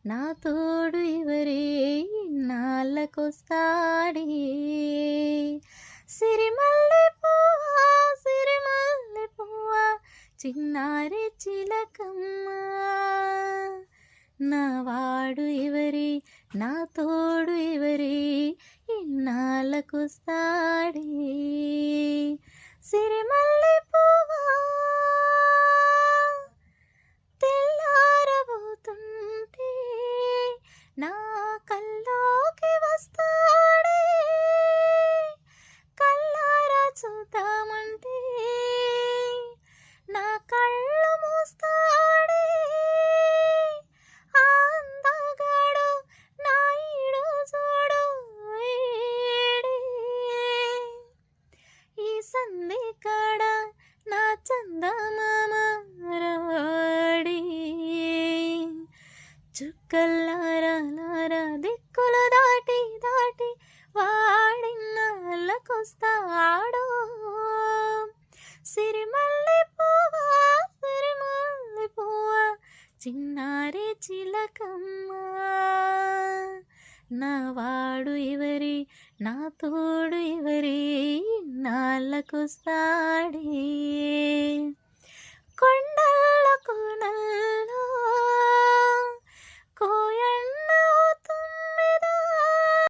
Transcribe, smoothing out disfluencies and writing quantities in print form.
నా తోడు ఎవరే ఇన్నాళ్ళకొస్తాడే. సిరిమల్లె పువ్వా సిరిమల్లె పువ్వా చిన్నారి చిలకమ్మ, నా వాడు ఎవరే నా తోడు ఎవరే ఇన్నాళ్ళకొస్తాడే. సిరిమల్లె పువ్వా తెల్లారబోతుంటే నా కల్లోకి వస్తాడే. కల్లారా చూద్దామంటే నా కళ్ళు మూస్తాడే. ఆ అందగాడు నా ఈడు చూడు ఈడే. ఈ సంధి కాడ నా చందమామ రాడే. చుక్కల్లారా లారా దిక్కులు దాటి దాటి వాడిన్నళ్ళకొస్తాడో. సిరిమల్లె పువ్వా సిరిమల్లె పువ్వా చిన్నారి చిలకమ్మ, నా వాడు ఎవరే నా తోడు ఎవరే ఇన్నాళ్ళకొస్తాడే.